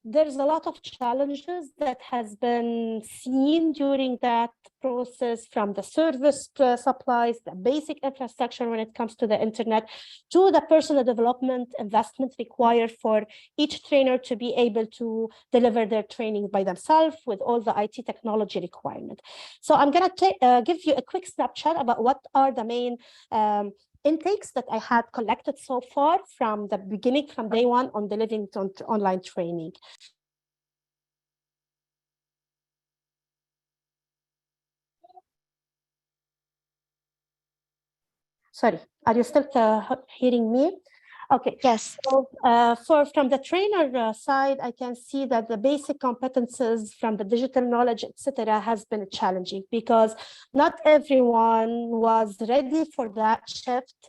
there's a lot of challenges that has been seen during that process, from the service supplies, the basic infrastructure when it comes to the internet, to the personal development investment required for each trainer to be able to deliver their training by themselves with all the IT technology requirement. So I'm going to give you a quick snapshot about what are the main intakes that I had collected so far from the beginning, from day one on delivering online training. Sorry, are you still hearing me? Okay. Yes. So from the trainer side, I can see that the basic competences from the digital knowledge, etc., has been challenging because not everyone was ready for that shift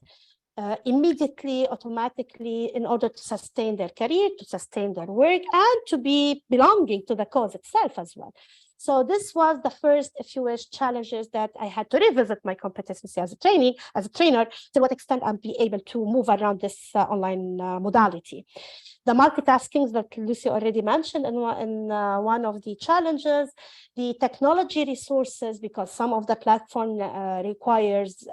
immediately, automatically, in order to sustain their career, to sustain their work, and to be belonging to the cause itself as well. So this was the first, if you wish, challenges that I had to revisit my competency as a trainer, to what extent I'll be able to move around this online modality. The multitasking that Lucy already mentioned in one of the challenges, the technology resources, because some of the platform requires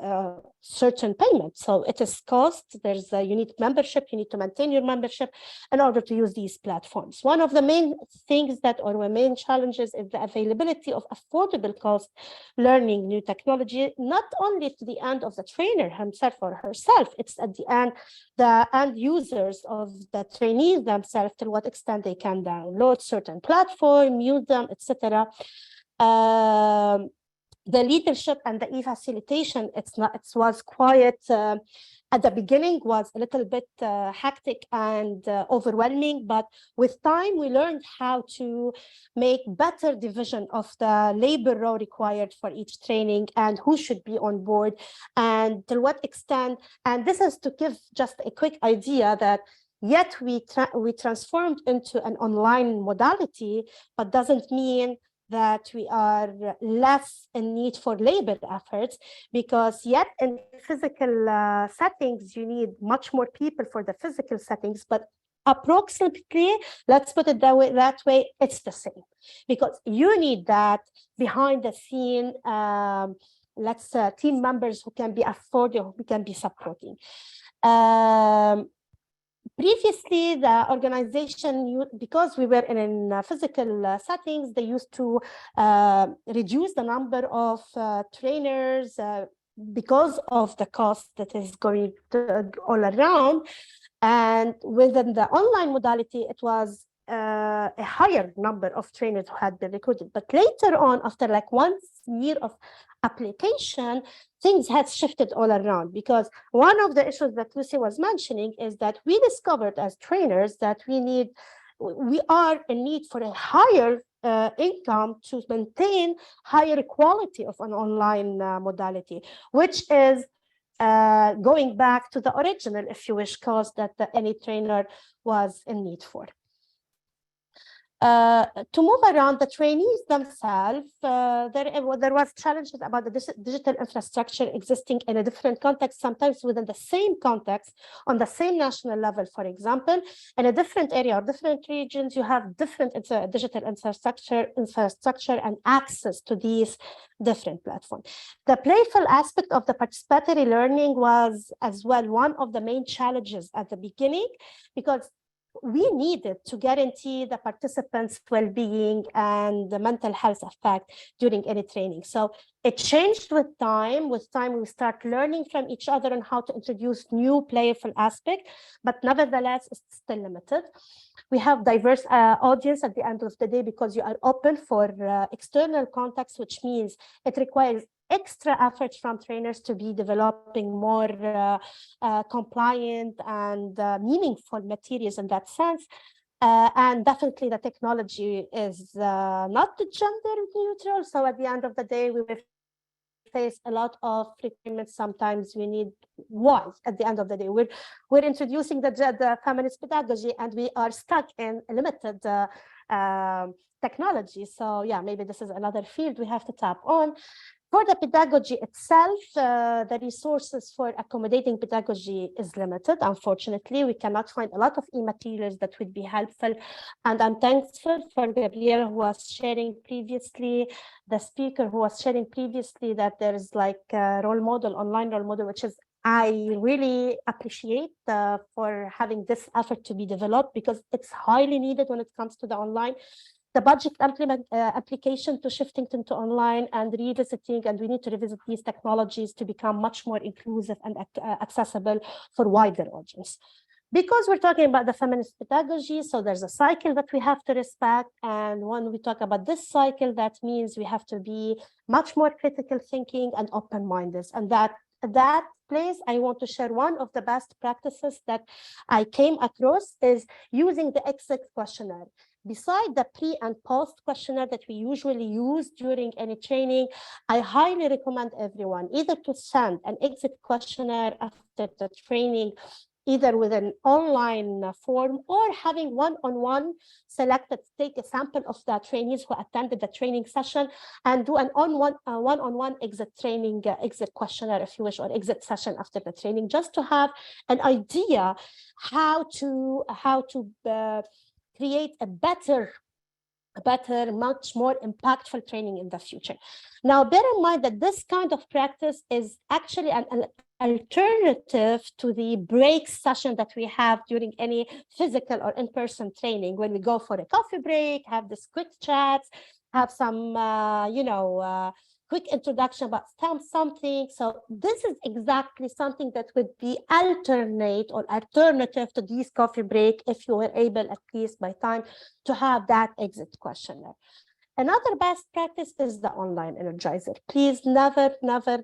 certain payment. So it is cost, you need membership, you need to maintain your membership in order to use these platforms. One of the main things or the main challenges is the availability of affordable cost learning new technology, not only to the end of the trainer himself or herself, it's at the end users of the trainee trainees themselves, to what extent they can download certain platform, use them, etc. The leadership and the e-facilitation, it was quite, at the beginning was a little bit hectic and overwhelming, but with time we learned how to make better division of the labor role required for each training and who should be on board and to what extent. And this is to give just a quick idea that yet we transformed into an online modality, but doesn't mean that we are less in need for labor efforts, because yet in physical settings, you need much more people for the physical settings, but approximately, let's put it that way, it's the same, because you need that behind the scene, team members who can be afforded, who can be supporting. Previously, the organization, because we were in physical settings, they used to reduce the number of trainers because of the cost that is going all around. And within the online modality, it was a higher number of trainers who had been recruited. But later on, after like 1 year of application, things had shifted all around, because one of the issues that Lucy was mentioning is that we discovered as trainers that we are in need for a higher income to maintain higher quality of an online modality, which is going back to the original, if you wish, cost that any trainer was in need for. To move around the trainees themselves, there was challenges about the digital infrastructure existing in a different context, sometimes within the same context, on the same national level, for example. In a different area or different regions, you have different digital infrastructure and access to these different platforms. The playful aspect of the participatory learning was as well one of the main challenges at the beginning, because we needed to guarantee the participants' well-being and the mental health effect during any training. So it changed with time. With time, we start learning from each other on how to introduce new playful aspect, but nevertheless, it's still limited. We have diverse audience at the end of the day, because you are open for external context, which means it requires extra effort from trainers to be developing more compliant and meaningful materials in that sense. And definitely the technology is not gender neutral. So at the end of the day, we will face a lot of requirements. Sometimes we need why at the end of the day. We're introducing the feminist pedagogy, and we are stuck in a limited technology. So yeah, maybe this is another field we have to tap on. For the pedagogy itself, the resources for accommodating pedagogy is limited. Unfortunately, we cannot find a lot of e-materials that would be helpful. And I'm thankful for Gabriel, who was sharing previously, the speaker who was sharing previously, that there is like a online role model, which is I really appreciate for having this effort to be developed, because it's highly needed when it comes to the online. The budget application to shifting into online and revisiting, and we need to revisit these technologies to become much more inclusive and accessible for wider audience. Because we're talking about the feminist pedagogy, so there's a cycle that we have to respect. And when we talk about this cycle, that means we have to be much more critical thinking and open-minded. And that place, I want to share one of the best practices that I came across is using the exit questionnaire. Beside the pre and post questionnaire that we usually use during any training, I highly recommend everyone either to send an exit questionnaire after the training, either with an online form or having one-on-one selected, take a sample of the trainees who attended the training session and do an one-on-one exit questionnaire, if you wish, or exit session after the training, just to have an idea how to create a better, much more impactful training in the future. Now, bear in mind that this kind of practice is actually an alternative to the break session that we have during any physical or in-person training, when we go for a coffee break, have this quick chats, have some, quick introduction about something. So this is exactly something that would be alternative to this coffee break, if you were able, at least by time, to have that exit questionnaire. Another best practice is the online energizer. Please never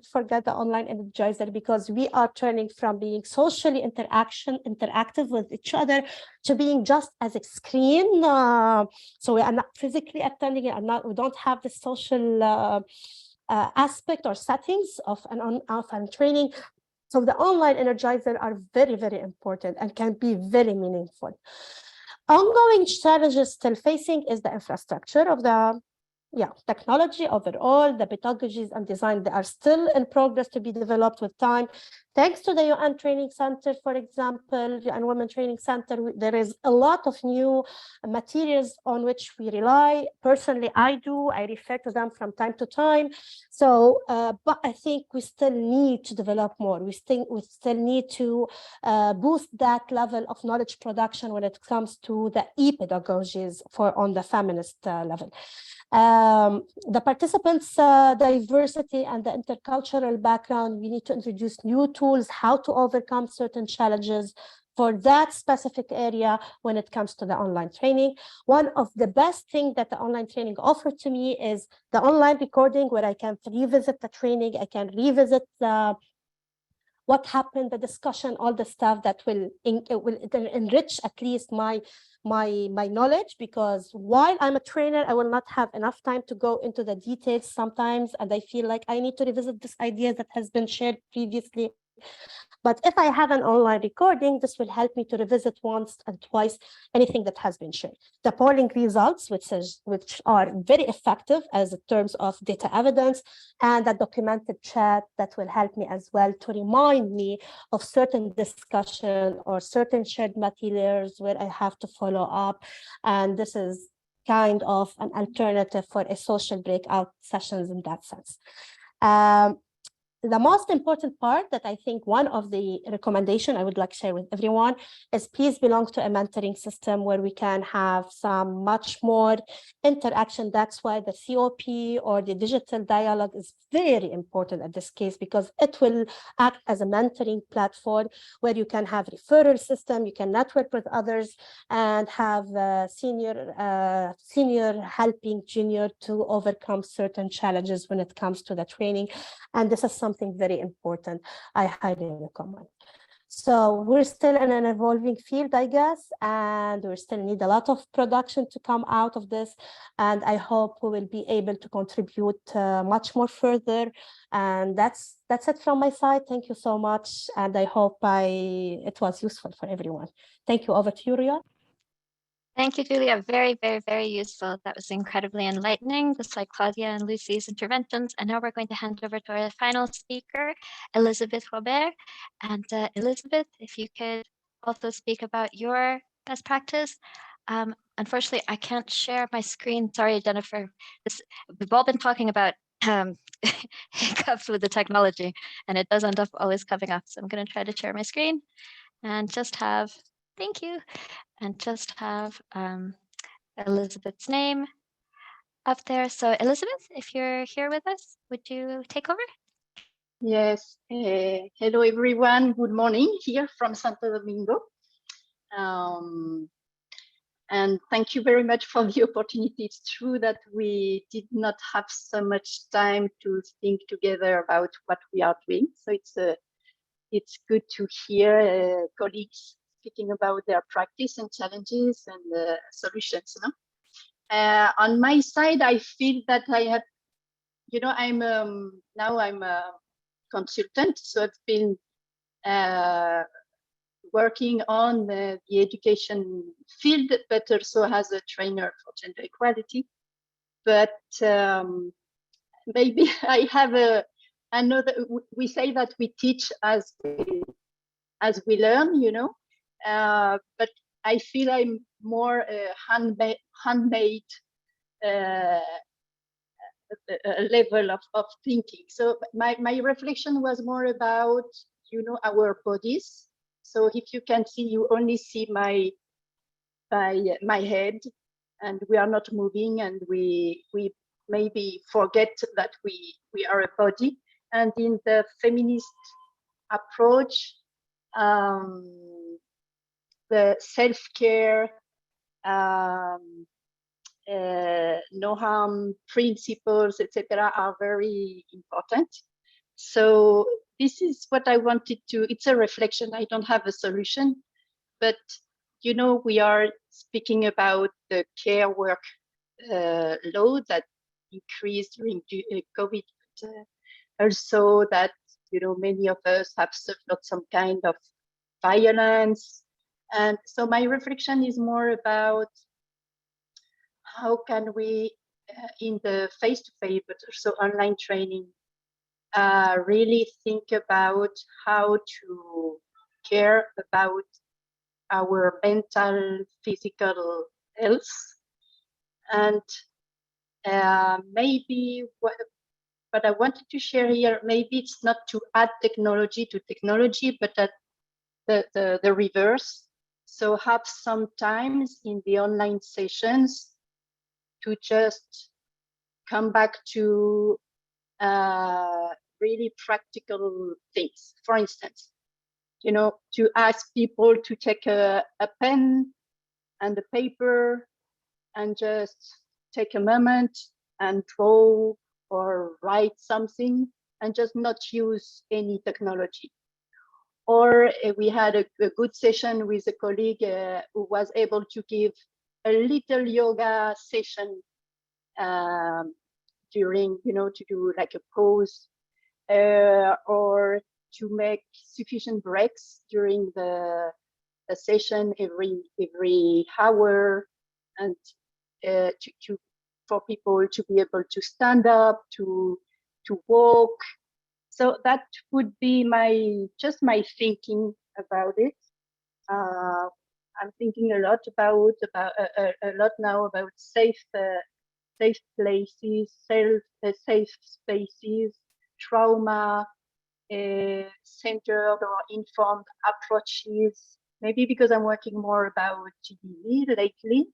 forget the online energizer, because we are turning from being socially interactive with each other to being just as a screen. So we are not physically attending it, we don't have the social aspect or settings of an training. So the online energizer are very, very important and can be very meaningful. Ongoing challenges still facing is the infrastructure of the technology overall. The pedagogies and design, they are still in progress to be developed with time. Thanks to the UN Training Center, for example, UN Women Training Center, there is a lot of new materials on which we rely. Personally, I refer to them from time to time. So, but I think we still need to develop more. We still need to boost that level of knowledge production when it comes to the e-pedagogies on the feminist level. The participants' diversity and the intercultural background, we need to introduce new tools, how to overcome certain challenges for that specific area when it comes to the online training. One of the best things that the online training offered to me is the online recording, where I can revisit the training, I can revisit what happened, the discussion, all the stuff that will enrich at least my knowledge, because while I'm a trainer, I will not have enough time to go into the details sometimes, and I feel like I need to revisit this idea that has been shared previously. But if I have an online recording, this will help me to revisit once and twice anything that has been shared. The polling results, which are very effective as in terms of data evidence, and the documented chat that will help me as well to remind me of certain discussion or certain shared materials where I have to follow up. And this is kind of an alternative for a social breakout sessions in that sense. The most important part that I think one of the recommendation I would like to share with everyone is please belong to a mentoring system where we can have some much more interaction. That's why the COP or the digital dialogue is very important at this case, because it will act as a mentoring platform where you can have referral system, you can network with others and have senior helping junior to overcome certain challenges when it comes to the training. And this is something very important I highly recommend. So we're still in an evolving field, I guess, and we still need a lot of production to come out of this. And I hope we will be able to contribute much more further. And that's it from my side. Thank you so much. And I hope it was useful for everyone. Thank you. Over to you, Riyad. Thank you, Julia. Very, very, very useful. That was incredibly enlightening, just like Claudia and Lucy's interventions. And now we're going to hand over to our final speaker, Elizabeth Robert. And Elizabeth, if you could also speak about your best practice. Unfortunately, I can't share my screen. Sorry, Jennifer. We've all been talking about hiccups with the technology, and it does end up always coming up. So I'm going to try to share my screen and just have, thank you. And just have Elizabeth's name up there. So Elizabeth, if you're here with us, would you take over? Yes. Hello, everyone. Good morning here from Santo Domingo. And thank you very much for the opportunity. It's true that we did not have so much time to think together about what we are doing. So it's good to hear colleagues speaking about their practice and challenges and solutions. No? On my side, I feel that I have, I'm a consultant, so I've been working on the education field, but also as a trainer for gender equality. But maybe I have another. We say that we teach as we learn, but I feel I'm more handmade level of thinking. So my reflection was more about, our bodies. So if you can see, you only see my head, and we are not moving, and we maybe forget that we are a body. And in the feminist approach, the self-care, no harm principles, etc., are very important. So this is what I wanted to, it's a reflection. I don't have a solution, but you know, we are speaking about the care work load that increased during COVID, but also that, you know, many of us have suffered some kind of violence. And so my reflection is more about how can we, in the face-to-face, but also online training, really think about how to care about our mental, physical health. And maybe what I wanted to share here, maybe it's not to add technology to technology, but at the reverse. So have some times in the online sessions to just come back to really practical things. For instance, you know, to ask people to take a pen and a paper and just take a moment and draw or write something and just not use any technology. Or we had a good session with a colleague who was able to give a little yoga session during, you know, to do like a pause or to make sufficient breaks during the session every hour, and for people to be able to stand up, to walk. So that would be my thinking about it. I'm thinking a lot about a lot now about safe places, safe spaces, trauma centered or informed approaches. Maybe because I'm working more about GBV lately.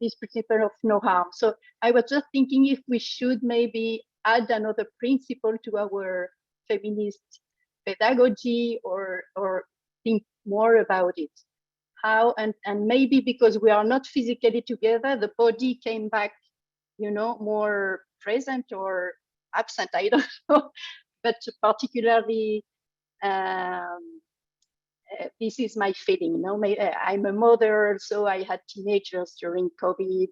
This principle of no harm. So I was just thinking if we should maybe add another principle to our feminist pedagogy, or think more about it. How, and maybe because we are not physically together, the body came back, you know, more present or absent, I don't know, but particularly this is my feeling. You know, I'm a mother, so I had teenagers during COVID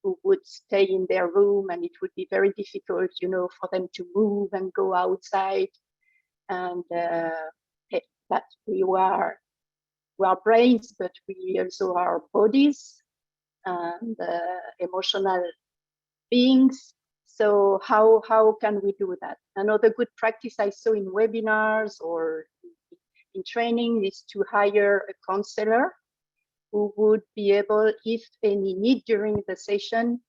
who would stay in their room, and it would be very difficult, you know, for them to move and go outside. And that we are brains, but we also are bodies and emotional beings. So how can we do that? Another good practice I saw in webinars or in training is to hire a counselor who would be able, if any need during the session,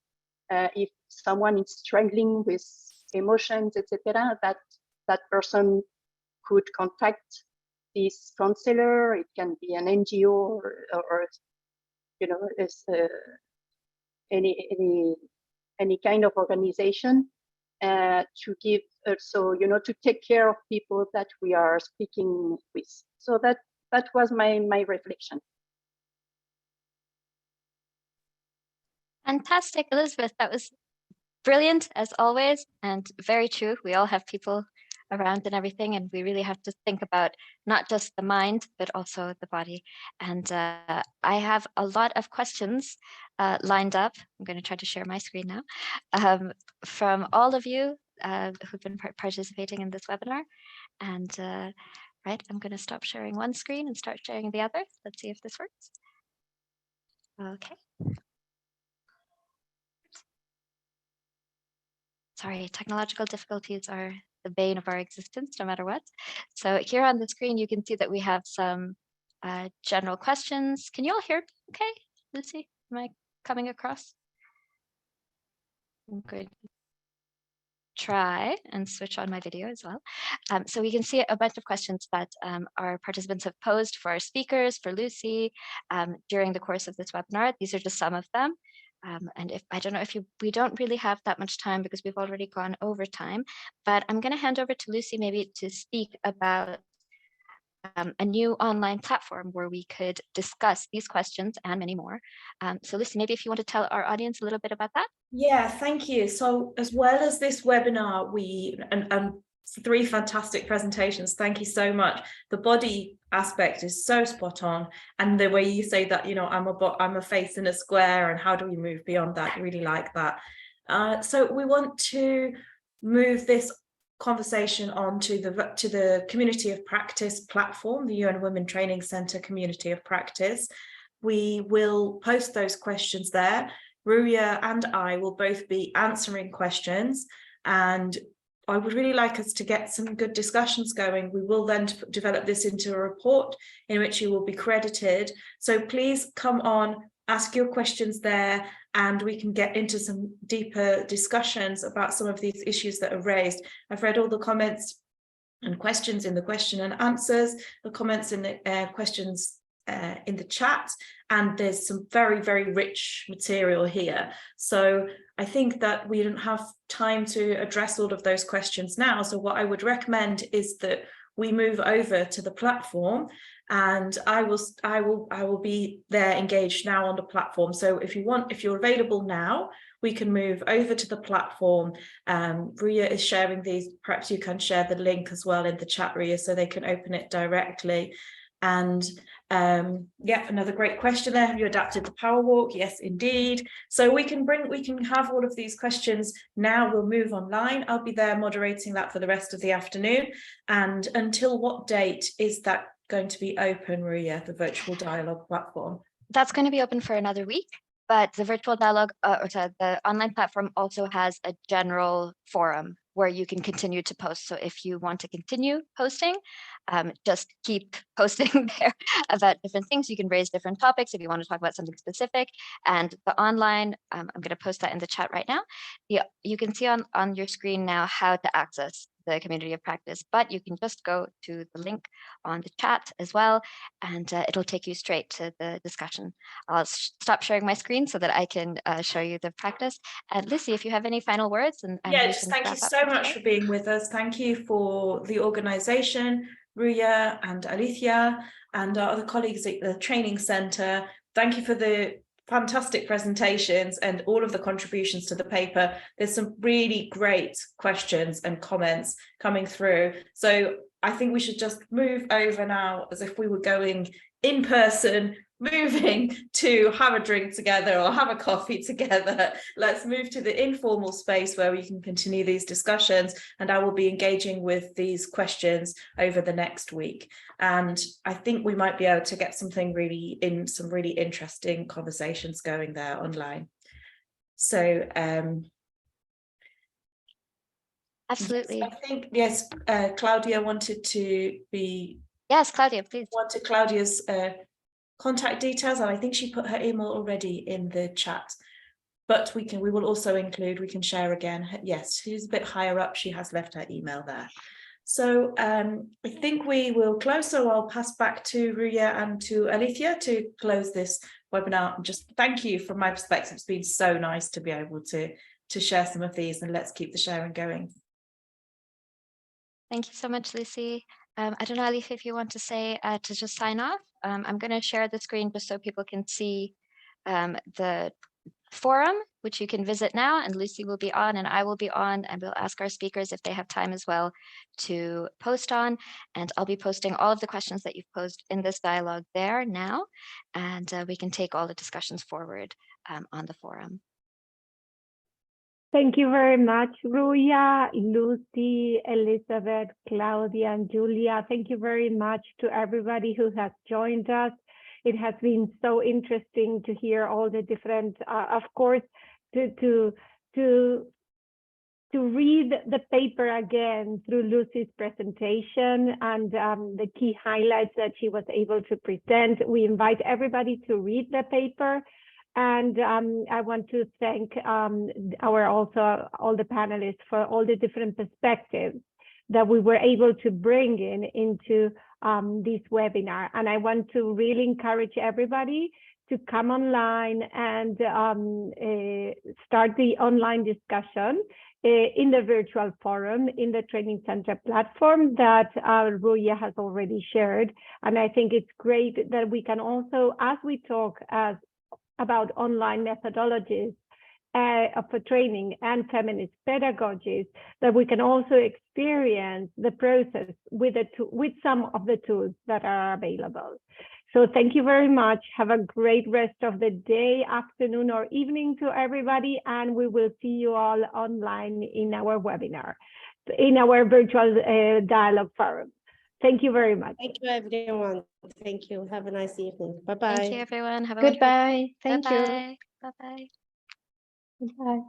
if someone is struggling with emotions, etc., that person could contact this counselor. It can be an NGO or you know, any kind of organization to give also, you know, to take care of people that we are speaking with. So that was my reflection. Fantastic, Elizabeth. That was brilliant as always, and very true. We all have people around and everything, and we really have to think about not just the mind, but also the body. And I have a lot of questions lined up. I'm going to try to share my screen now from all of you who've been participating in this webinar. And right, I'm going to stop sharing one screen and start sharing the other. Let's see if this works. Okay. Sorry, technological difficulties are the bane of our existence, no matter what. So here on the screen, you can see that we have some general questions. Can you all hear me okay? Lucy, am I coming across? I'm going to try and switch on my video as well. So we can see a bunch of questions that our participants have posed for our speakers, for Lucy, during the course of this webinar. These are just some of them. And if I don't know if we don't really have that much time because we've already gone over time, but I'm going to hand over to Lucy maybe to speak about a new online platform where we could discuss these questions and many more. So Lucy, maybe if you want to tell our audience a little bit about that. Yeah, thank you. So as well as this webinar, and 3 fantastic presentations. Thank you so much. The body aspect is so spot on, and the way you say that, you know, I'm a face in a square, and how do we move beyond that? Really like that. So we want to move this conversation on to the Community of Practice platform, the UN Women Training Centre Community of Practice. We will post those questions there. Ruya and I will both be answering questions, and I would really like us to get some good discussions going. We will then develop this into a report in which you will be credited. So please come on, ask your questions there, and we can get into some deeper discussions about some of these issues that are raised. I've read all the comments and questions in the question and answers, the comments in the questions in the chat, and there's some very, very rich material here. So I think that we don't have time to address all of those questions now. So what I would recommend is that we move over to the platform, and I will be there engaged now on the platform. So if you're available now, we can move over to the platform. Ruya is sharing these. Perhaps you can share the link as well in the chat, Ruya, so they can open it directly. And yeah, another great question there. Have you adapted the power walk? Yes, indeed. So we can have all of these questions now. We'll move online. I'll be there moderating that for the rest of the afternoon. And until what date is that going to be open, Ruya, the virtual dialogue platform? That's going to be open for another week, but the virtual dialogue the online platform also has a general forum where you can continue to post. So if you want to continue posting, just keep posting there about different things. You can raise different topics if you want to talk about something specific. And the online, I'm going to post that in the chat right now. You can see on your screen now how to access the Community of Practice, but you can just go to the link on the chat as well, and it'll take you straight to the discussion. I'll stop sharing my screen so that I can show you the practice. And Lucy, if you have any final words, and yeah, just thank you so much for being with us. Thank you for the organization, Ruya and Alicia, and our other colleagues at the training center. Thank you for the fantastic presentations and all of the contributions to the paper. There's some really great questions and comments coming through. So I think we should just move over now as if we were going in person, moving to have a drink together or have a coffee together. Let's move to the informal space where we can continue these discussions, and I will be engaging with these questions over the next week. And I think we might be able to get some really interesting conversations going there online. So absolutely. I think, yes, Claudia wanted to be... Yes, Claudia, please. Wanted Claudia's contact details, and I think she put her email already in the chat, but we will also include, we can share again. Yes, she's a bit higher up, she has left her email there. So I think we will close, so I'll pass back to Ruya and to Alicia to close this webinar. Just thank you from my perspective. It's been so nice to be able to share some of these, and let's keep the sharing going. Thank you so much, Lucy. I don't know, Alicia, if you want to say to just sign off. I'm going to share the screen just so people can see the forum, which you can visit now, and Lucy will be on and I will be on, and we'll ask our speakers if they have time as well to post on, and I'll be posting all of the questions that you've posed in this dialogue there now, and we can take all the discussions forward on the forum. Thank you very much, Ruya, Lucy, Elizabeth, Claudia, and Julia. Thank you very much to everybody who has joined us. It has been so interesting to hear all the different, of course, to read the paper again through Lucy's presentation and the key highlights that she was able to present. We invite everybody to read the paper. And I want to thank all the panelists for all the different perspectives that we were able to bring into this webinar. And I want to really encourage everybody to come online and start the online discussion in the virtual forum in the Training Center platform that Ruya has already shared. And I think it's great that we can also, as we talk about online methodologies for training and feminist pedagogies, that we can also experience the process with some of the tools that are available. So thank you very much. Have a great rest of the day, afternoon, or evening to everybody, and we will see you all online in our webinar, in our virtual dialogue forum. Thank you very much. Thank you, everyone. Thank you. Have a nice evening. Bye-bye. Thank you, everyone. Have a Goodbye. Thank you. Bye-bye. Bye-bye. Bye.